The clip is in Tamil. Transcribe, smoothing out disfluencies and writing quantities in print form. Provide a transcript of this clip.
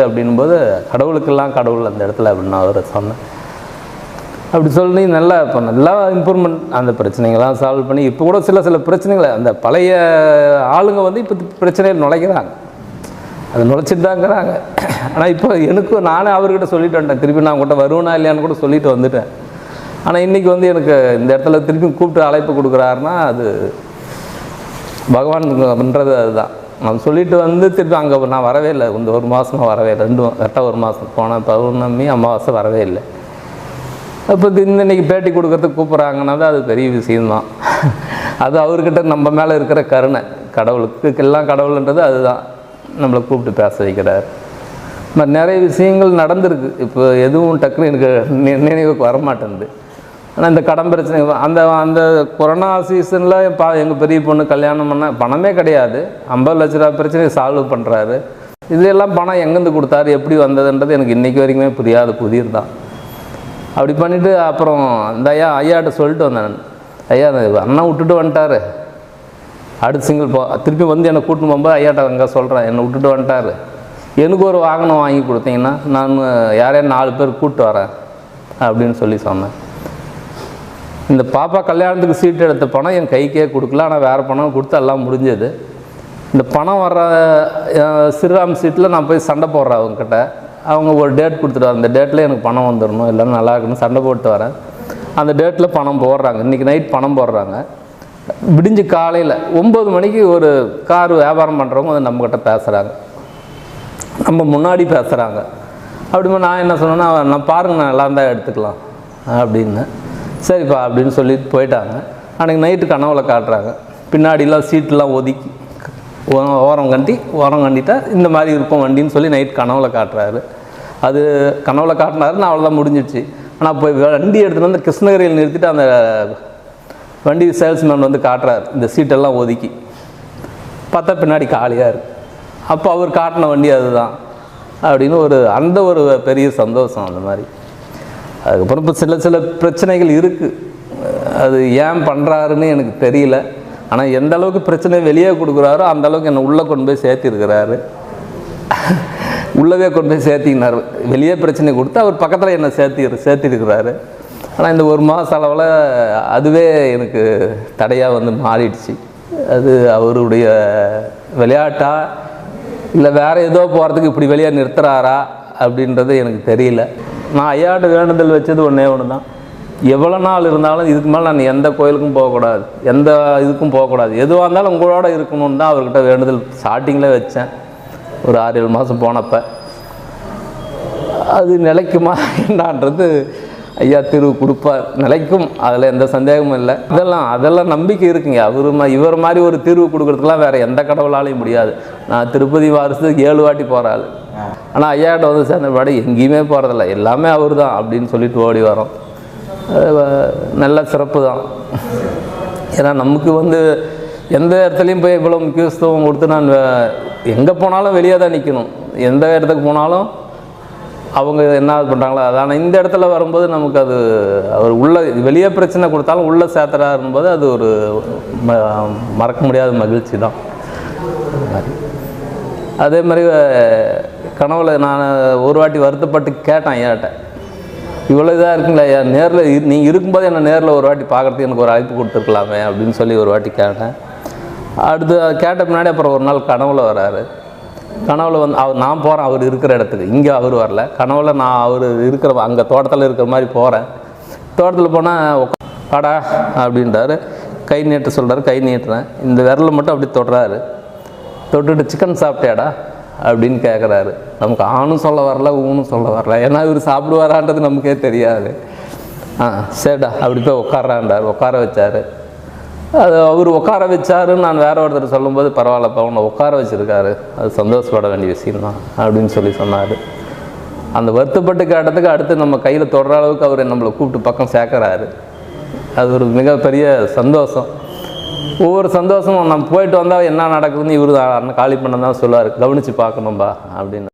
அப்படின்போது கடவுளுக்கெல்லாம் கடவுள் அந்த இடத்துல அப்படின்னு நான் அவரை சொன்னேன். அப்படி சொல்லி நல்லா இப்போ நல்லா இம்ப்ரூவ்மெண்ட் அந்த பிரச்சனைகள்லாம் சால்வ் பண்ணி இப்போ கூட சில பிரச்சனைகளை அந்த பழைய ஆளுங்க வந்து இப்போ பிரச்சனைகள் நுழைக்கிறாங்க, அது நுழைச்சிட்டு தாங்கிறாங்க. ஆனால் இப்போ எனக்கும் நானே அவர்கிட்ட சொல்லிட்டு வந்துட்டேன், திருப்பி நான் உங்கள்கிட்ட வருவேனா இல்லையான்னு கூட சொல்லிட்டு வந்துட்டேன். ஆனால் இன்றைக்கி வந்து எனக்கு இந்த இடத்துல திருப்பி கூப்பிட்டு அழைப்பு கொடுக்குறாருன்னா அது பகவான் பண்ணுறது அதுதான். நான் சொல்லிட்டு வந்து திருப்பி அங்கே நான் வரவே இல்லை, இந்த ஒரு மாதமாக வரவே இல்லை, கரெக்டாக ஒரு மாதம் போனேன், பௌர்ணமி அமாவாசை வரவே இல்லை. அப்போ இன்றைக்கி பேட்டி கொடுக்கறதுக்கு கூப்பிட்றாங்கன்னா தான் அது பெரிய விஷயம்தான். அது அவர்கிட்ட நம்ம மேலே இருக்கிற கருணை, கடவுளுக்கு எல்லாம் கடவுள்ன்றது அதுதான், நம்மளை கூப்பிட்டு பேச வைக்கிறார். நிறைய விஷயங்கள் நடந்திருக்கு, இப்போ எதுவும் டக்குன்னு எனக்கு நினைவுக்கு வரமாட்டேங்குது. ஆனால் இந்த கடன் பிரச்சனை அந்த அந்த கொரோனா சீசனில் எங்கள் பெரிய பொண்ணு கல்யாணம் பண்ண பணமே கிடையாது, 50 லட்ச ரூபா பிரச்சனையை சால்வ் பண்ணுறாரு. இதெல்லாம் பணம் எங்கேருந்து கொடுத்தாரு, எப்படி வந்ததுன்றது எனக்கு இன்றைக்கி வரைக்குமே புரியாது, புதிர் தான். அப்படி பண்ணிவிட்டு அப்புறம் இந்த ஐயாட்ட சொல்லிட்டு வந்தேன், ஐயா அண்ணன் விட்டுட்டு வந்துட்டார், அடுத்த சிங்கிள் திருப்பி வந்து என்னை கூட்டின்னு போகும்போது ஐயாட்ட அங்கே சொல்கிறேன், என்னை விட்டுட்டு வந்துட்டார், எனக்கு ஒரு வாகனம் வாங்கி கொடுத்தீங்கன்னா நான் யாரையும் 4 பேர் கூப்பிட்டு வரேன் அப்படின்னு சொல்லி சொன்னேன். இந்த பாப்பா கல்யாணத்துக்கு சீட்டு எடுத்த பணம் என் கைக்கே கொடுக்கல, ஆனால் வேறு பணம் கொடுத்து எல்லாம் முடிஞ்சது. இந்த பணம் வர்ற ஸ்ரீராம் சீட்டில் நான் போய் சண்டை போடுறேன் அவங்கக்கிட்ட, அவங்க ஒரு டேட் கொடுத்துட்டு அந்த டேட்டில் எனக்கு பணம் வந்துடணும், இல்லைன்னா நல்லா இருக்குன்னு சண்டை போட்டு வரேன். அந்த டேட்டில் பணம் போடுறாங்க, இன்றைக்கி நைட் பணம் போடுறாங்க. விடிஞ்சு காலையில் 9 மணிக்கு ஒரு கார் வியாபாரம் பண்ணுறவங்க வந்து நம்மக்கிட்ட பேசுகிறாங்க, நம்ம முன்னாடி பேசுகிறாங்க. அப்படிமா நான் என்ன சொன்னேன்னா, நான் பாருங்கள் நான் எல்லாம் தான் எடுத்துக்கலாம் அப்படின்னு. சரிப்பா அப்படின்னு சொல்லிட்டு போயிட்டாங்க. அன்றைக்கி நைட்டு கனவுல காட்டுறாங்க, பின்னாடிலாம் சீட்டெலாம் ஒதுக்கி ஓரம் கண்டிட்டா இந்த மாதிரி இருக்கும் வண்டின்னு சொல்லி நைட் கனவுல காட்டுறாரு. அது கனவுல காட்டினாருன்னு அவ்வளோதான் முடிஞ்சிடுச்சு. ஆனால் போய் வண்டி எடுத்துகிட்டு வந்து கிருஷ்ணகிரியில் நிறுத்திட்டு அந்த வண்டி சேல்ஸ்மேன் வந்து காட்டுறாரு, இந்த சீட்டெல்லாம் ஒதுக்கி பார்த்தா பின்னாடி காலியாக இருக்குது. அப்போ அவர் காட்டின வண்டி அதுதான் அப்படின்னு அந்த ஒரு பெரிய சந்தோஷம். அந்த மாதிரி அதுக்கப்புறம் இப்போ சில பிரச்சனைகள் இருக்குது, அது ஏன் பண்ணுறாருன்னு எனக்கு தெரியல. ஆனால் எந்த அளவுக்கு பிரச்சனை வெளியே கொடுக்குறாரோ அந்த அளவுக்கு என்னை உள்ளே கொண்டு போய் சேர்த்திருக்கிறாரு, உள்ளவே கொண்டு போய் சேர்த்திக்கினார். வெளியே பிரச்சனை கொடுத்து அவர் பக்கத்தில் என்னை சேர்த்திருக்கிறாரு. ஆனால் இந்த ஒரு மாத அளவில் அதுவே எனக்கு தடையாக வந்து மாறிடுச்சு. அது அவருடைய விளையாட்டா இல்லை வேறு ஏதோ போகிறதுக்கு இப்படி வெளியே நிறுத்துறாரா அப்படின்றது எனக்கு தெரியல. நான் ஐயாட்ட வேண்டுதல் வச்சது ஒன்றே ஒன்று தான், எவ்வளோ நாள் இருந்தாலும் இதுக்கு மேலே நான் எந்த கோயிலுக்கும் போகக்கூடாது, எந்த இதுக்கும் போகக்கூடாது, எதுவாக இருந்தாலும் உங்களோட இருக்கணும்னு தான் அவர்கிட்ட வேண்டுதல் ஸ்டார்டிங்கில் வச்சேன். ஒரு 6-7 மாதம் போனப்போ அது நிலைக்குமா என்னான்றது ஐயா தீர்வு கொடுப்பார், நிலைக்கும், அதில் எந்த சந்தேகமும் இல்லை. அதெல்லாம் நம்பிக்கை இருக்குங்க. இவர் மாதிரி ஒரு தீர்வு கொடுக்குறதுக்கெலாம் வேறு எந்த கடவுளாலையும் முடியாது. நான் திருப்பதி வருஷத்துக்கு 7 வாட்டி போகிறாள், ஆனால் ஐயாட்ட வந்து சேர்ந்த பாடு எங்கேயுமே போகிறதில்ல, எல்லாமே அவர் தான் அப்படின்னு சொல்லிட்டு ஓடி வரோம். நல்ல சிறப்பு தான். ஏன்னா நமக்கு வந்து எந்த இடத்துலையும் போய் இவ்வளோ முக்கியத்துவம் கொடுத்து நான் எங்கே போனாலும் வெளியே தான் நிற்கணும், எந்த இடத்துக்கு போனாலும் அவங்க என்ன பண்ணுறாங்களோ அது. ஆனால் இந்த இடத்துல வரும்போது நமக்கு அது அவர் உள்ள வெளியே பிரச்சனை கொடுத்தாலும் உள்ளே சேர்த்துறாரும்போது அது ஒரு மறக்க முடியாத மகிழ்ச்சி தான். அதே மாதிரி கனவுல நான் ஒரு வாட்டி வருத்தப்பட்டு கேட்டேன் ஐயாட்ட, இவ்வளோ இதாக இருக்குங்களா ஐயா, நேரில் நீங்கள் இருக்கும்போது என்னை நேரில் ஒரு வாட்டி பார்க்குறதுக்கு எனக்கு ஒரு அழைப்பு கொடுத்துருக்கலாமே அப்படின்னு சொல்லி ஒரு வாட்டி கேட்டேன். அடுத்து கேட்ட பின்னாடி அப்புறம் ஒரு நாள் கனவுல வராரு. கனவுல வந்து நான் போகிறேன் அவர் இருக்கிற இடத்துக்கு, இங்கே அவர் வரல, கனவுல நான் அவர் இருக்கிற அங்கே தோட்டத்தில் இருக்கிற மாதிரி போகிறேன். தோட்டத்தில் போனால் வாடா அப்படின்றாரு, கை நீட்ட சொல்கிறாரு, கை நீட்டுறேன், இந்த விரலில் மட்டும் அப்படி தொடுறாரு. தொட்டுட்டு சிக்கன் சாப்பிட்டியாடா அப்படின்னு கேட்குறாரு. நமக்கு ஆணும் சொல்ல வரல, ஊனும் சொல்ல வரல, ஏன்னா இவர் சாப்பிடுவாரான்றது நமக்கே தெரியாது. சரிடா அப்படி போய் உட்காரான்றார், உட்கார வச்சார். அது அவர் உட்கார வச்சாருன்னு நான் வேற ஒருத்தர் சொல்லும்போது பரவாயில்லப்பா உன்னை உட்கார வச்சுருக்காரு, அது சந்தோஷப்பட வேண்டிய விஷயம்தான் அப்படின்னு சொல்லி சொன்னார். அந்த வருத்தப்பட்டு கேட்டதுக்கு அடுத்து நம்ம கையில் தொடுற அளவுக்கு அவர் நம்மளை கூப்பிட்டு பக்கம் சேர்க்குறாரு. அது ஒரு மிகப்பெரிய சந்தோஷம். ஒவ்வொரு சந்தோஷமும் நம்ம போயிட்டு வந்தால் என்ன நடக்குதுன்னு இவர் காலி பண்ண தான் சொல்லுவார், கவனித்து பார்க்கணும்பா அப்படின்னு.